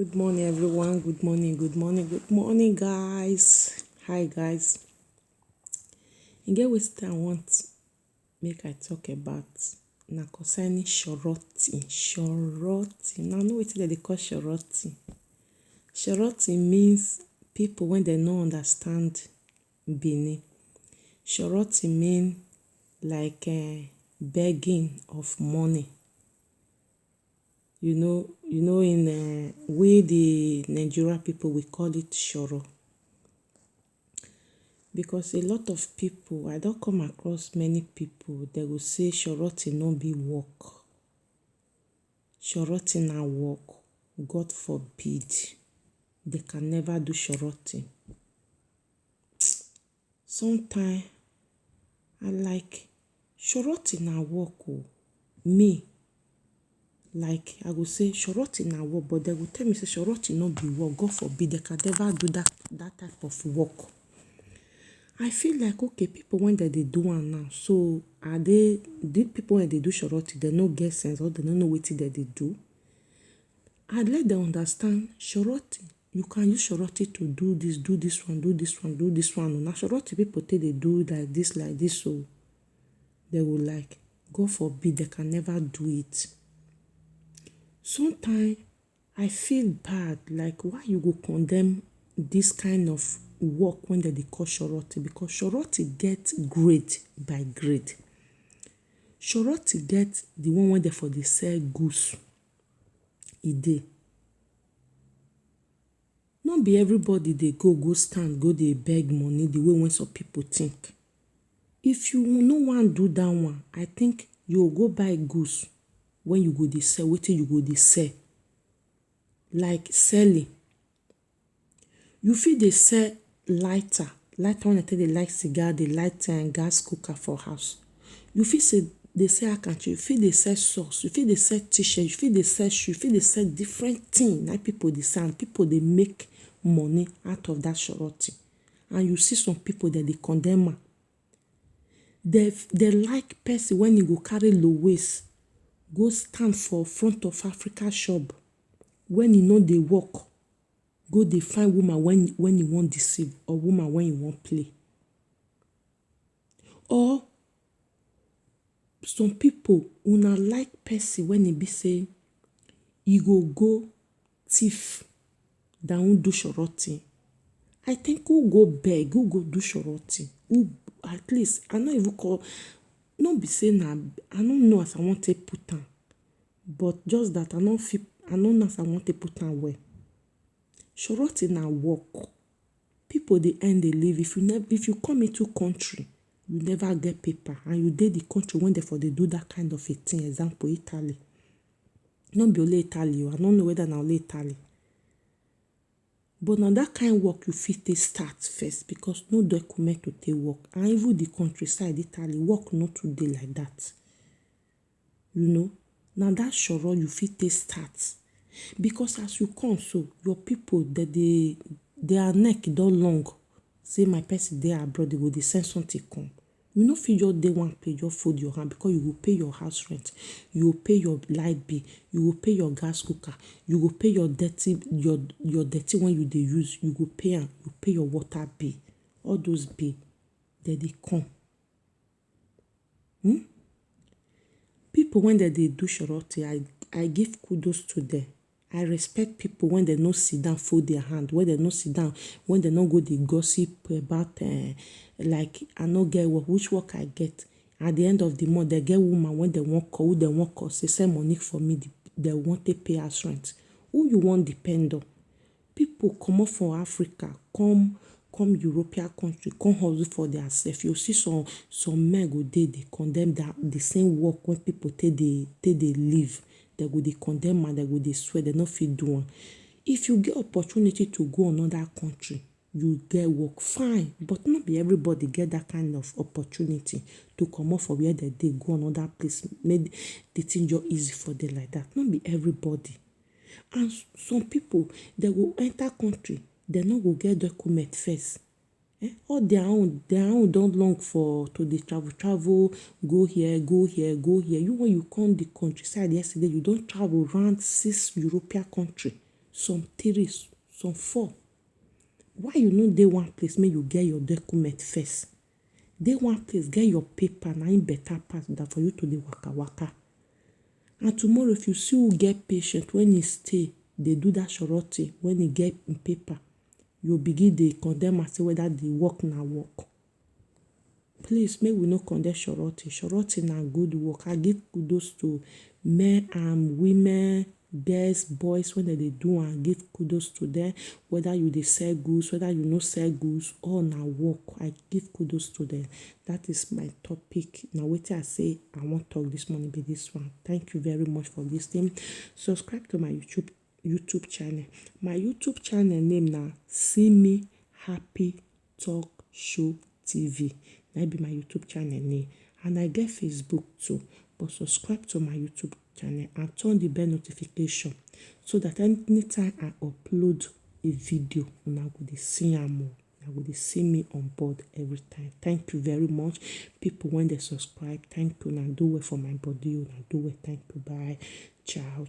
Good morning, everyone. Good morning, guys. Hi, guys. E get wetin I want make I talk about na concerning shoroti. Now, know wetin dem dey call shoroti. Shoroti means people when dem no understand Benin. Shoroti mean like begging of money. You know in we the Nigeria people, we call it shoro. Because a lot of people, I don come across many people, they go say shoroti no be work. Shoroti na work. God forbid. They can never do shoroti. Sometimes I like shoroti na work o. Me, like I go say shoroti na work, but they go tell me say shoroti no be work. God forbid, they can never do that type of work. I feel like okay, people when they do am now, so are the people when they do shoroti, they no get sense or they no know wetin they do. I let them understand shoroti. You can use shoroti to do this one. Now shoroti people take they do like this, so they will like, God forbid, they can never do it. Sometimes I feel bad, like why you go condemn this kind of work when they call shoroti, because shoroti get grade by grade. Shoroti get the one when they for the sell goods. E dey. No be everybody dey go stand, go dey beg money the way when some people think. If you no wan do that one, I think you go buy goods when you go dey sell, wetin you go dey sell. Like selling. You fit dey sell lighter when they take dey light cigar, dey light gas cooker for house. You fit dey sell handkerchief, you fit dey sell socks, you fit dey sell t-shirt, you fit dey sell shoe, you fit dey sell different things na people dey sell, and people dey make money out of that shoroti. And you see some people that dey condemn am. They like person when he go carry low waist, go stand for front of Africa shop when he no dey work, go dey find woman when he wan deceive, or woman when he wan play. Or some people una like person when e be say e go thief than who do shoroti. I think who go beg, who go do shoroti, who at least I no even call, no be say na, I no know as I wan take put am, but just that I no know as I wan take put am well. Shoroti na work. People dey earn dey live. If you come into country, you never get paper, and you dey the country when they for dey do that kind of a thing, example Italy. No be only Italy o, I no know whether na only Italy. But na that kind work you fit take start first, because no document to take work. And even the countryside Italy, work no too dey like that. You know, na that shoro you fit take start. Because as you come so, your people their neck don long. Say my person dey abroad, they go dey send something come. You no fit just dey one place just fold your hand, because you go pay your house rent, you go pay your light bill, you go pay your gas cooker, you go pay your dirty when you dey use, you go pay am, you pay your water bill. All those bill, they dey come. People when they dey do shoroti, I give kudos to them. I respect people when they no sit down fold their hand, when they no sit down, when they no go dey gossip about like I no get work, which work I get. At the end of the month, they get woman when they wan call, who they wan call, say send money for me, they want to pay house rent. Who you wan depend on? People comot from Africa, come European country, come hustle for their self. You see some men go dey condemn the same work when people take dey live. They go dey condemn am, they go dey swear, they no fit do am. If you get opportunity to go another country, you get work, fine. But not be everybody get that kind of opportunity to comot from where they dey go another place, make the thing just easy for them like that. Not be everybody. And some people, they go enter country, they no go get document first. All their own don long for to dey travel, go here. You when you come the countryside yesterday, you don travel around 6 European country some 3, some 4. Why you no dey one place make you get your document first? Dey one place, get your paper, na im better pass than for you to dey waka. And tomorrow if you see who get patient when e stay dey do that shoroti when e get im paper, you begin dey condemn am say whether the work na work. Please make we no condemn shoroti. Shoroti na good work. I give kudos to men and women, girls, boys when dem dey do am. Give kudos to them. Whether you dey sell goods, whether you no sell goods, all na work. I give kudos to them. That is my topic. Na wetin I say I wan talk this morning be this one. Thank you very much for lis ten ing. Subscribe to my YouTube channel. My YouTube channel name na See Me Happy Talk Show TV. Na be my YouTube channel name. And I get Facebook too. But subscribe to my YouTube channel and turn the bell notification so that anytime I upload a video, una go dey see am o. Una go dey see me on board every time. Thank you very much. People when they subscribe, thank you. Una do well for my body. Una do well. Thank you. Bye. Ciao.